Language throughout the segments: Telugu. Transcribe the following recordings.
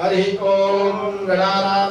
हरि ओम गणानां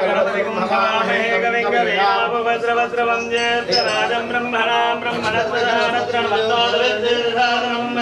गणपतिं हवामहे कविं कवीनामुपवज्रवज्रवं ज्येष्ठराजं ब्रह्मणां ब्रह्मणस्पदानत्रण्वन्तोदविद्युर्धारणम्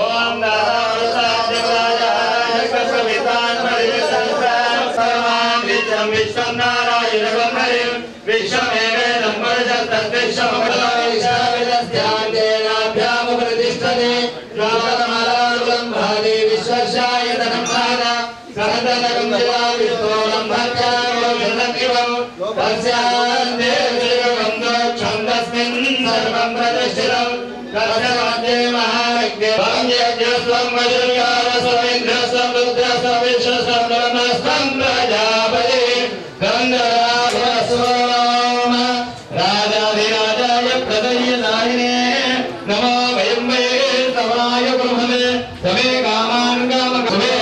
ओम दातारसाद्यवाजाय कस्मितान्मरिसंसां सर्वां विद्यं विश्वं नारायणं हरिं विश्वमेवेदं वर्षत्तद्विश्वमखिलविश्वाविदस्यान्तेनाभ्यामुपतिष्ठते नारदमलारुलं भादे विश्वस्यायतनं भादा सहदनकं जिवाविष्णोनं भक्त्यावो विरतिवं तस्यान्ते विश्वगन्धो छन्दस्मिन् सर्वं प्रतिष्ठितं कस्य महायज्ञे भङ्ग्यज्ञस्वं वज्रकारस्वमिन्द्रस्वं रुद्रस्वं विश्वस्वं ब्रह्मस्वं प्रजापति गन्धर्वाभस्वं राजाधिराजाय प्रदय्यदायिने नमो वयं वै तवाय ब्रह्मणे तवे कामान् कामकवे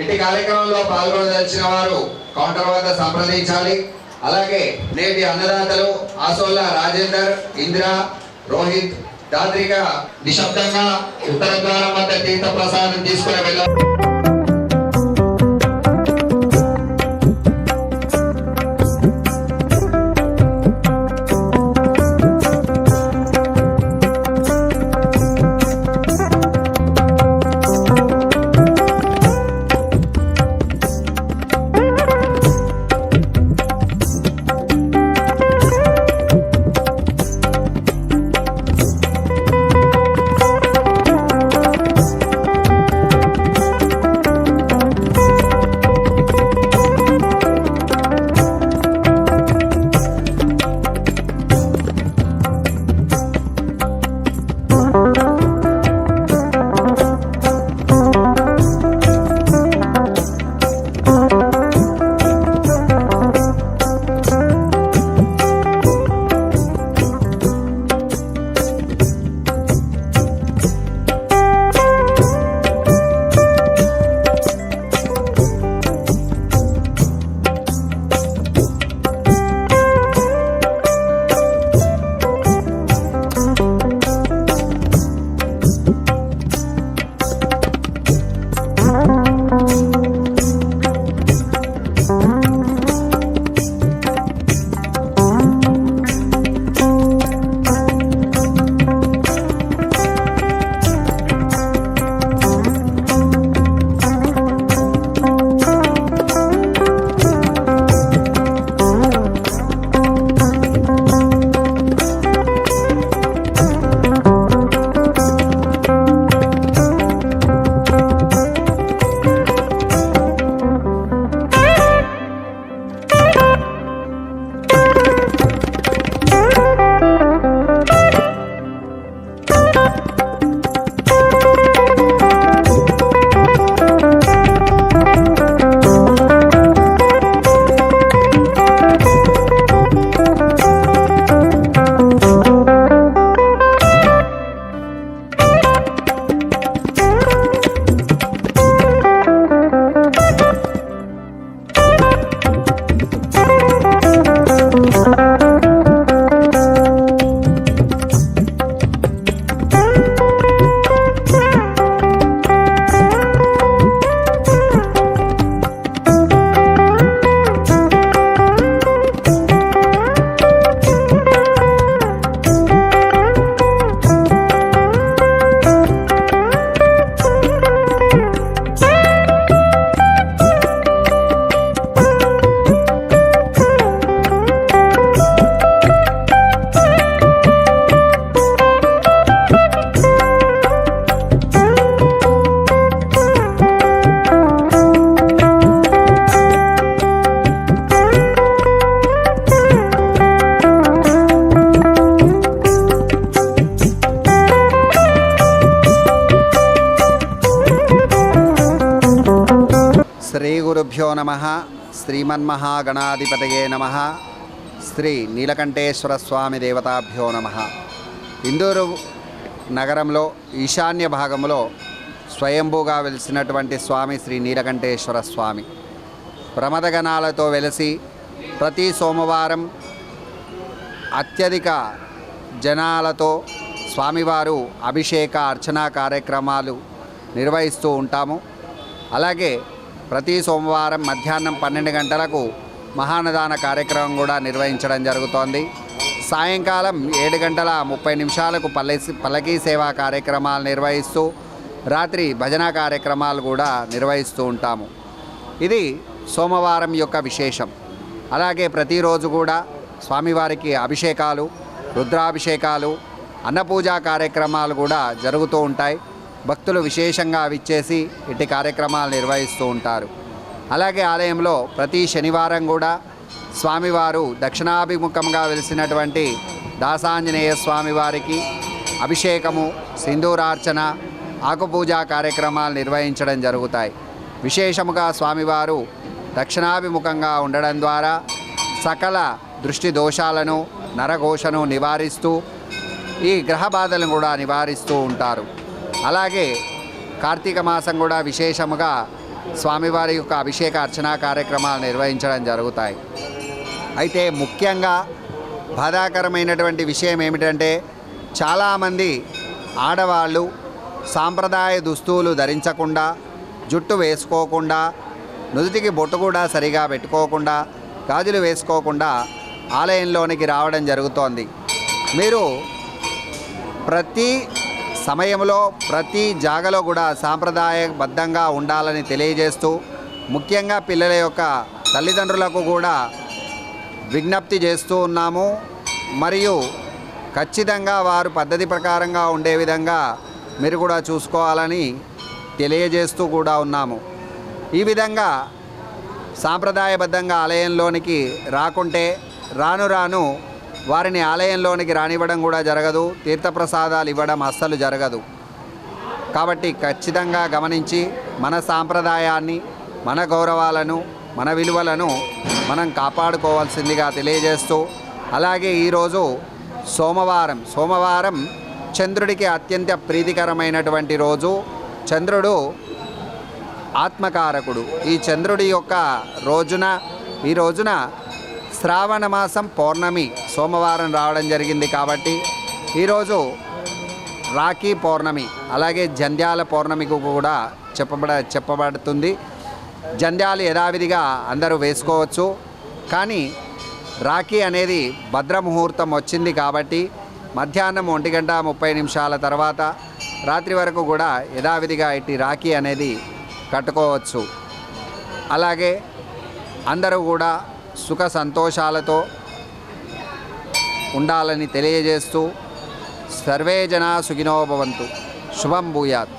ఇట్టి కార్యక్రమంలో పాల్గొనదలిచిన వారు కౌంటర్ వద్ద సంప్రదించాలి. అలాగే నేటి అన్నదాతలు ఆసోల్లా రాజేందర్, ఇందిరా, రోహిత్, దాత్రిక నిశ్శబ్దంగా ఉత్తర ద్వారం వద్ద తీర్థ ప్రసాదం తీసుకుని వెళ్ళారు. శ్రీ గురుభ్యో నమః. శ్రీమన్మహాగణాధిపతయే నమః. శ్రీ నీలకంఠేశ్వర స్వామి దేవతాభ్యో నమః. ఇందూరు నగరంలో ఈశాన్య భాగంలో స్వయంభూగా వెలిసినటువంటి స్వామి శ్రీ నీలకంఠేశ్వర స్వామి ప్రమదగణాలతో వెలిసి ప్రతి సోమవారం అత్యధిక జనాలతో స్వామివారు అభిషేక అర్చనా కార్యక్రమాలు నిర్వహిస్తూ ఉంటాము. అలాగే ప్రతి సోమవారం మధ్యాహ్నం 12 గంటలకు మహానదాన కార్యక్రమం కూడా నిర్వహించడం జరుగుతోంది. సాయంకాలం 7:30 పల్లకీ సేవా కార్యక్రమాలు నిర్వహిస్తూ రాత్రి భజన కార్యక్రమాలు కూడా నిర్వహిస్తూ ఉంటాము. ఇది సోమవారం యొక్క విశేషం. అలాగే ప్రతిరోజు కూడా స్వామివారికి అభిషేకాలు, రుద్రాభిషేకాలు, అన్నపూజా కార్యక్రమాలు కూడా జరుగుతూ ఉంటాయి. భక్తులు విశేషంగా విచ్చేసి ఇట్టి కార్యక్రమాలు నిర్వహిస్తూ ఉంటారు. అలాగే ఆలయంలో ప్రతి శనివారం కూడా స్వామివారు దక్షిణాభిముఖంగా వెలిసినటువంటి దాసాంజనేయ స్వామివారికి అభిషేకము, సింధూరార్చన, ఆకుపూజా కార్యక్రమాలు నిర్వహించడం జరుగుతాయి. విశేషముగా స్వామివారు దక్షిణాభిముఖంగా ఉండడం ద్వారా సకల దృష్టి దోషాలను, నరఘోషను నివారిస్తూ ఈ గ్రహ బాధలను కూడా నివారిస్తూ ఉంటారు. అలాగే కార్తీక మాసం కూడా విశేషముగా స్వామివారి యొక్క అభిషేక అర్చనా కార్యక్రమాలు నిర్వహించడం జరుగుతాయి. అయితే ముఖ్యంగా బాధాకరమైనటువంటి విషయం ఏమిటంటే చాలామంది ఆడవాళ్ళు సాంప్రదాయ దుస్తులు ధరించకుండా, జుట్టు వేసుకోకుండా, నుదుటికి బొట్టు కూడా సరిగా పెట్టుకోకుండా, గాజులు వేసుకోకుండా ఆలయంలోనికి రావడం జరుగుతోంది. మీరు ప్రతి సమయంలో ప్రతి జాగలో కూడా సాంప్రదాయబద్ధంగా ఉండాలని తెలియజేస్తూ, ముఖ్యంగా పిల్లల యొక్క తల్లిదండ్రులకు కూడా విజ్ఞప్తి చేస్తూ ఉన్నాము. మరియు ఖచ్చితంగా వారు పద్ధతి ప్రకారంగా ఉండే విధంగా మీరు కూడా చూసుకోవాలని తెలియజేస్తూ కూడా ఉన్నాము. ఈ విధంగా సాంప్రదాయబద్ధంగా ఆలయంలోనికి రాకుంటే రాను రాను వారిని ఆలయంలోనికి రానివ్వడం కూడా జరగదు, తీర్థప్రసాదాలు ఇవ్వడం అస్సలు జరగదు. కాబట్టి ఖచ్చితంగా గమనించి మన సాంప్రదాయాన్ని, మన గౌరవాలను, మన విలువలను మనం కాపాడుకోవాల్సిందిగా తెలియజేస్తూ, అలాగే ఈరోజు సోమవారం చంద్రుడికి అత్యంత ప్రీతికరమైనటువంటి రోజు. చంద్రుడు ఆత్మకారకుడు. ఈ చంద్రుడి యొక్క ఈ రోజున శ్రావణ మాసం పౌర్ణమి సోమవారం రావడం జరిగింది. కాబట్టి ఈరోజు రాఖీ పౌర్ణమి, అలాగే జంధ్యాల పౌర్ణమికి కూడా చెప్పబడుతుంది. జంధ్యాలు యథావిధిగా అందరూ వేసుకోవచ్చు, కానీ రాఖీ అనేది భద్రముహూర్తం వచ్చింది కాబట్టి మధ్యాహ్నం 1:30 తర్వాత రాత్రి వరకు కూడా యథావిధిగా ఇట్టి రాఖీ అనేది కట్టుకోవచ్చు. అలాగే అందరూ కూడా సుఖ సంతోషాలతో ఉండాలని తెలియజేస్తూ సర్వే జనా సుఖినో భవంతు. శుభం భూయాత్.